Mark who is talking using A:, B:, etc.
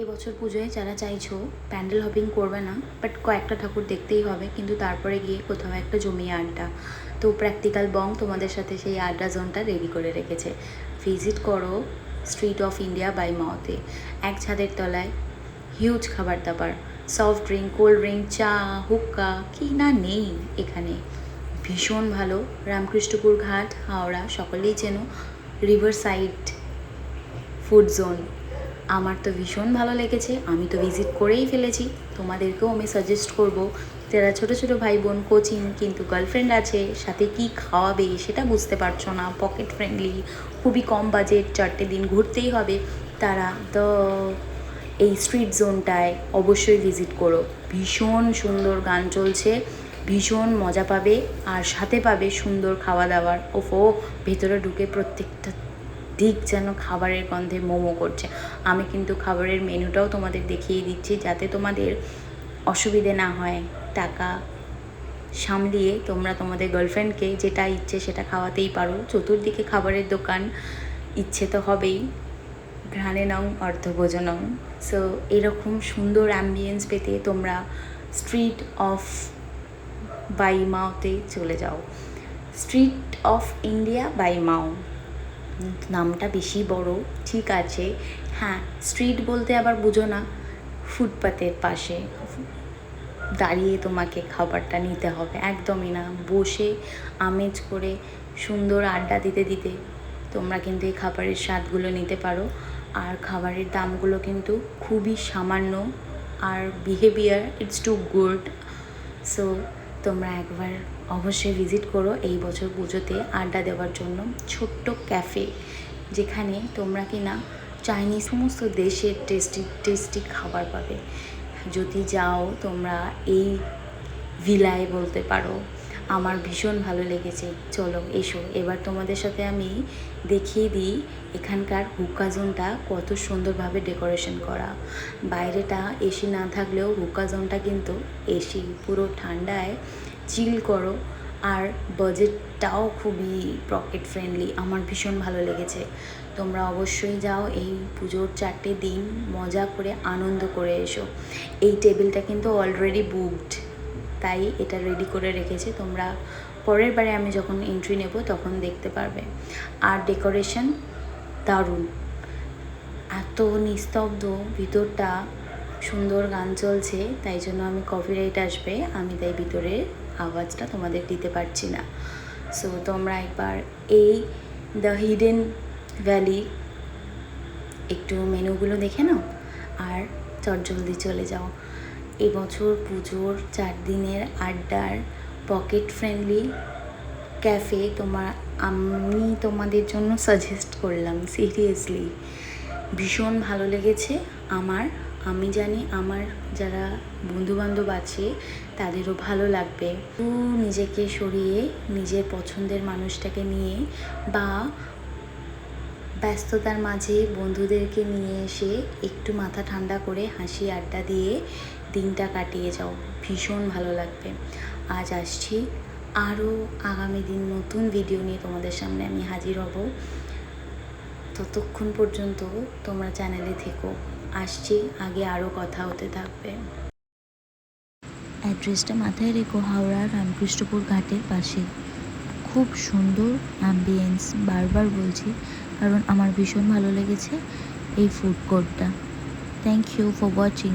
A: এবছর পুজোয় যারা চাইছো প্যান্ডেল হপিং করবে না, বাট কয়েকটা ঠাকুর দেখতেই হবে, কিন্তু তারপরে গিয়ে কোথাও একটা জমিয়ে আড্ডা, তো প্র্যাকটিক্যাল বং তোমাদের সাথে সেই আড্ডা জোনটা রেডি করে রেখেছে। ভিজিট করো স্ট্রিট অফ ইন্ডিয়া বাই মাওতে। এক ছাদের তলায় হিউজ খাবার দাবার, সফট ড্রিঙ্ক, কোল্ড ড্রিঙ্ক, চা, হুক্কা, কি না নেই এখানে। ভীষণ ভালো। রামকৃষ্ণপুর ঘাট, হাওড়া, সকলেই চেনো। রিভার সাইড ফুড জোন, আমার তো ভীষণ ভালো লেগেছে, আমি তো ভিজিট করেই ফেলেছি। তোমাদেরকেও আমি সাজেস্ট করব, যারা ছোটো ছোটো ভাই বোন কোচিং কিন্তু গার্লফ্রেন্ড আছে, সাথে কি খাওয়াবে সেটা বুঝতে পারছো না, পকেট ফ্রেন্ডলি, খুবই কম বাজেট, 4টে দিন ঘুরতেই হবে, তারা তো এই স্ট্রিট জোনটায় অবশ্যই ভিজিট করো। ভীষণ সুন্দর গান চলছে, ভীষণ মজা পাবে, আর সাথে পাবে সুন্দর খাওয়া দাওয়ার। ওফো, ভেতরে ঢুকে প্রত্যেকটা দিক যেন খাবারের গন্ধে মোমো করছে। আমি কিন্তু খাবারের মেনুটাও তোমাদের দেখিয়ে দিচ্ছি, যাতে তোমাদের অসুবিধে না হয়। টাকা সামলিয়ে তোমরা তোমাদের গার্লফ্রেন্ডকে যেটা ইচ্ছে সেটা খাওয়াতেই পারো। চতুর্দিকে খাবারের দোকান, ইচ্ছে তো হবেই, ঘ্রাণে নং অর্ধভোজনং। সো এরকম সুন্দর অ্যাম্বিয়েন্স পেতে তোমরা স্ট্রিট অফ বাই মাওতে চলে যাও। স্ট্রিট অফ ইন্ডিয়া বাই মাও, নামটা বেশি বড়, ঠিক আছে। হ্যাঁ, স্ট্রিট বলতে আবার বুঝো না ফুটপাতের পাশে দাঁড়িয়ে তোমাকে খাবারটা নিতে হবে, একদমই না। বসে আমেজ করে সুন্দর আড্ডা দিতে দিতে তোমরা কিন্তু এই খাবারের স্বাদগুলো নিতে পারো। আর খাবারের দামগুলো কিন্তু খুবই সামান্য, আর behaviour it's too good. So তোমরা একবার অবশ্যই ভিজিট করো এই বছর পুজোতে আড্ডা দেওয়ার জন্য। ছোট্ট ক্যাফে, যেখানে তোমরা কিনা চাইনিজ সমস্ত দেশের টেস্টি টেস্টি খাবার পাবে। যদি যাও তোমরা এই ভিলায় বলতে পারো, আমার ভীষণ ভালো লেগেছে। চলো এসো, এবার তোমাদের সাথে আমি দেখিয়ে দিই এখানকার হুক্কা জোনটা কত সুন্দরভাবে ডেকোরেশন করা। বাইরেটা এসি না থাকলেও হুক্কা জোনটা কিন্তু এসি, পুরো ঠান্ডায় চিল করো, আর বাজেটটাও খুবই পকেট ফ্রেন্ডলি। আমার ভীষণ ভালো লেগেছে। তোমরা অবশ্যই যাও, এই পুজোর 4টে দিন মজা করে আনন্দ করে এসো। এই টেবিলটা কিন্তু অলরেডি বুকড, তাই এটা রেডি করে রেখেছে। তোমরা পরের বারে আমি যখন এন্ট্রি নেব তখন দেখতে পারবে। আর ডেকোরেশন দারুণ, এত নিস্তব্ধ ভিতরটা, সুন্দর গান চলছে, তাই জন্য আমি কপিরাইট আসবে, আমি তাই ভিতরের আওয়াজটা তোমাদের দিতে পারছি না। সো তোমরা একবার এই দ্য হিডেন ভ্যালি একটু মেনুগুলো দেখে নাও, আর চটজলদি চলে যাও। এবছর পুজোর 4 দিনের আড্ডার পকেট ফ্রেন্ডলি ক্যাফে আমি তোমাদের জন্য সাজেস্ট করলাম। সিরিয়াসলি ভীষণ ভালো লেগেছে আমার। আমি জানি আমার যারা বন্ধুবান্ধব আছে তাদেরও ভালো লাগবে। নিজেকে সরিয়ে নিজের পছন্দের মানুষটাকে নিয়ে, বা ব্যস্ততার মাঝে বন্ধুদেরকে নিয়ে এসে একটু মাথা ঠান্ডা করে হাসি আড্ডা দিয়ে দিনটা কাটিয়ে যাও, ভীষণ ভালো লাগবে। আজ আসছি, আরও আগামী দিন নতুন ভিডিও নিয়ে তোমাদের সামনে আমি হাজির হব। ততক্ষণ পর্যন্ত তোমরা চ্যানেলে থেকো, আসছি, আগে আরও কথা হতে থাকবে।
B: অ্যাড্রেসটা মাথায় রেখো, হাওড়া রামকৃষ্ণপুর ঘাটের পাশে। খুব সুন্দর অ্যাম্বিয়েন্স, বারবার বলছি, কারণ আমার ভীষণ ভালো লেগেছে এই ফুড কোর্টটা। Thank you for watching.